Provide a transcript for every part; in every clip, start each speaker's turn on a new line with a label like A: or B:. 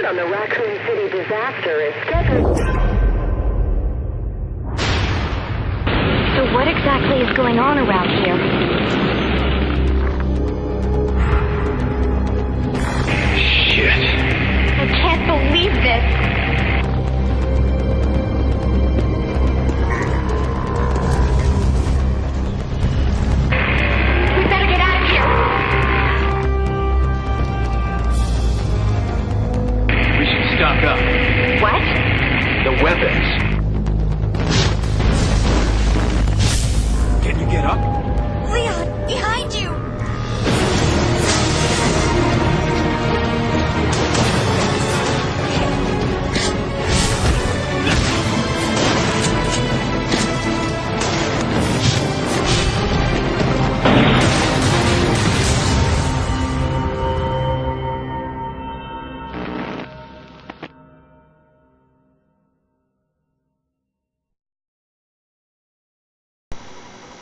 A: report on the Raccoon City disaster is scheduled.
B: So what exactly is going on around here?
C: Shit.
B: I can't believe this. We better get out of here.
C: We should stock up.
B: What?
C: The weapons. Can you get up?
B: Leon, behind you!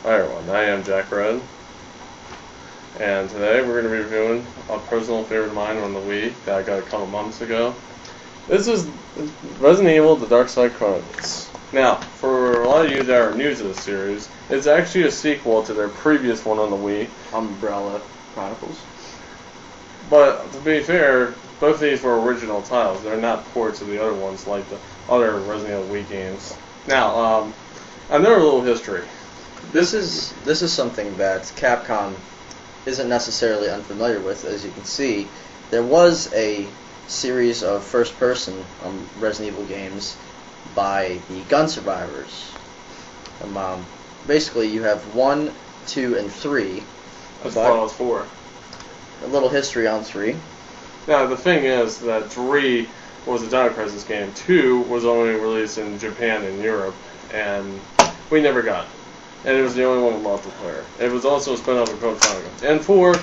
D: Hi everyone, I am Jack Red, and today we're going to be reviewing a personal favorite of mine on the Wii that I got a couple months ago. This is Resident Evil: The Darkside Chronicles. Now, for a lot of you that are new to the series, it's actually a sequel to their previous one on the Wii,
E: Umbrella Chronicles.
D: but to be fair, both of these were original titles. They're not ports of the other ones like the other Resident Evil Wii games. Now, another little history.
E: This is something that Capcom isn't necessarily unfamiliar with. As you can see, there was a series of first-person Resident Evil games by the Gun Survivors. Basically, you have 1, 2, and 3.
D: I thought it was 4.
E: A little history on 3.
D: Now, the thing is that 3 was a Dino Crisis game, 2 was only released in Japan and Europe, and we never got it. And it was the only one with multiplayer. It was also a spin-off of Chronicles. And 4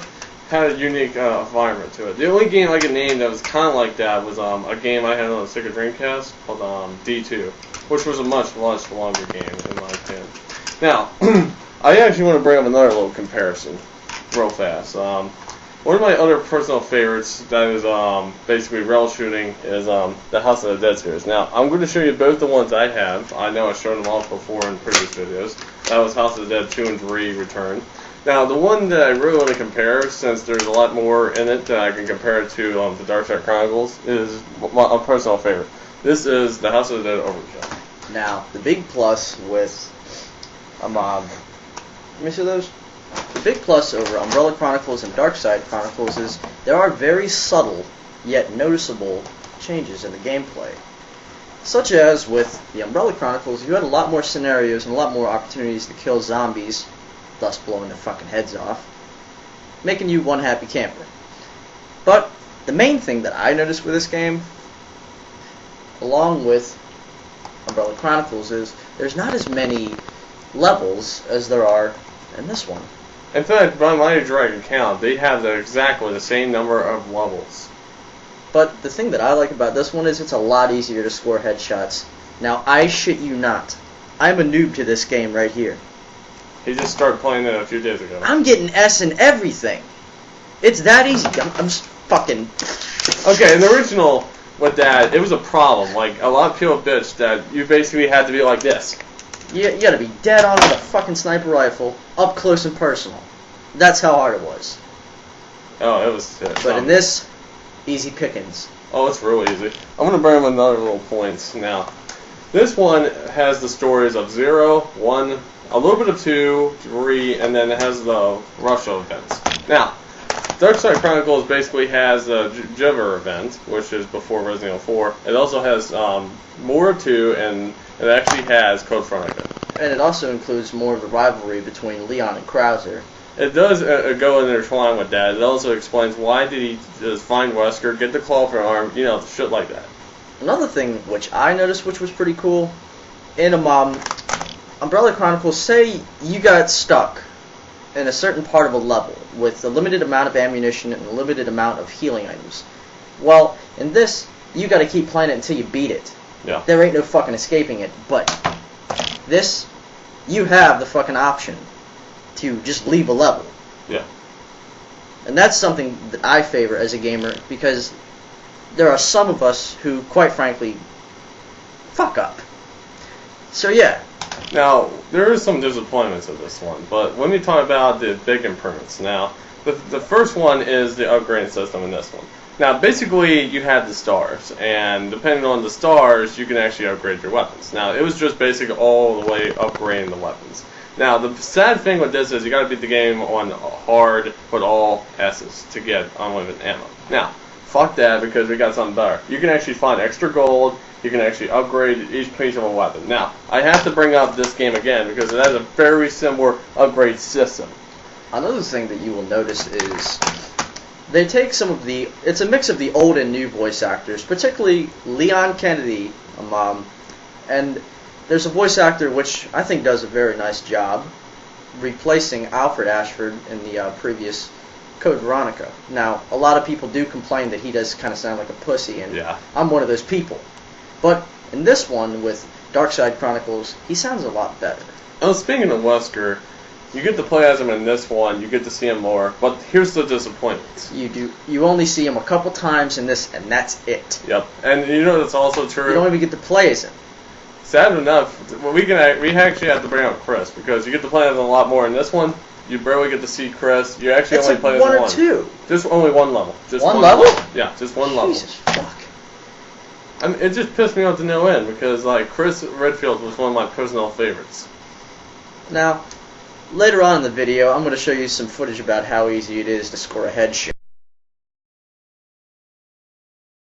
D: had a unique environment to it. The only game I could name that was kind of like that was a game I had on the Sega Dreamcast called D2, which was a much longer game, in my opinion. Now, I actually want to bring up another little comparison real fast. One of my other personal favorites that is basically rail shooting is the House of the Dead series. Now, I'm going to show you both the ones I have. I know I've shown them off before in previous videos. That was House of the Dead 2 and 3 Return. Now, the one that I really want to compare, since there's a lot more in it that I can compare it to the Darkside Chronicles, is a personal favorite. This is the House of the Dead Overkill.
E: Now, the big plus with let me see those. The big plus over Umbrella Chronicles and Darkside Chronicles is there are very subtle yet noticeable changes in the gameplay. Such as with the Umbrella Chronicles, you had a lot more scenarios and a lot more opportunities to kill zombies, thus blowing their fucking heads off, making you one happy camper. But the main thing that I noticed with this game, along with Umbrella Chronicles, is there's not as many levels as there are in this one.
D: In fact, by my direct count, they have exactly the same number of levels.
E: But the thing that I like about this one is it's a lot easier to score headshots. Now, I shit you not, I'm a noob to this game right here.
D: He just started playing it a few days ago.
E: I'm getting S in everything. It's that easy. I'm just fucking...
D: Okay, in the original with that, it was a problem. Like, a lot of people bitched that you basically had to be like this.
E: You gotta be dead on with a fucking sniper rifle, up close and personal. That's how hard it was.
D: Oh, it was...
E: But in this, easy pickings.
D: Oh, it's real easy. I'm going to bring up another little points now. This one has the stories of 0, 1, a little bit of 2, 3, and then it has the Russia events. Now, Darkside Chronicles basically has the Jiver event, which is before Resident Evil 4. It also has more of 2, and it actually has Code Veronica.
E: And it also includes more of the rivalry between Leon and Krauser.
D: It does go intertwine with that. It also explains why did he just find Wesker, get the claw for an arm, you know, shit like that.
E: Another thing which I noticed, which was pretty cool, in Umbrella Chronicles, say you got stuck in a certain part of a level with a limited amount of ammunition and a limited amount of healing items. Well, in this, you gotta keep playing it until you beat it.
D: Yeah.
E: There ain't no fucking escaping it. But this, you have the fucking option to just leave a level.
D: Yeah.
E: And that's something that I favor as a gamer, because there are some of us who, quite frankly, fuck up. So yeah.
D: Now, there is some disappointments of this one, but let me talk about the big improvements. Now, the first one is the upgrading system in this one. Now, basically, you had the stars, and depending on the stars, you can actually upgrade your weapons. Now, it was just basically all the way upgrading the weapons. Now, the sad thing with this is you got to beat the game on hard with all S's to get unlimited ammo. Now, fuck that, because we got something better. You can actually find extra gold. You can actually upgrade each piece of a weapon. Now, I have to bring up this game again because it has a very similar upgrade system.
E: Another thing that you will notice is they take some of the... It's a mix of the old and new voice actors, particularly Leon Kennedy. And there's a voice actor which I think does a very nice job replacing Alfred Ashford in the previous Code Veronica. Now, a lot of people do complain that he does kind of sound like a pussy, and
D: yeah.
E: I'm one of those people. But in this one, with Darkside Chronicles, he sounds a lot better.
D: Oh, speaking of Wesker, you get to play as him in this one, you get to see him more, but here's the disappointments.
E: You only see him a couple times in this, and that's it.
D: Yep, and you know that's also true.
E: You don't even get to play as him.
D: Sad enough, we actually have to bring up Chris, because you get to play as him a lot more in this one. You barely get to see Chris. You actually
E: It's
D: only
E: like
D: play as
E: one or
D: one.
E: two.
D: Just only one level. Just
E: one level?
D: Yeah, just one level.
E: Jesus fuck.
D: I mean, it just pissed me off to no end because, like, Chris Redfield was one of my personal favorites.
E: Now, later on in the video, I'm going to show you some footage about how easy it is to score a headshot.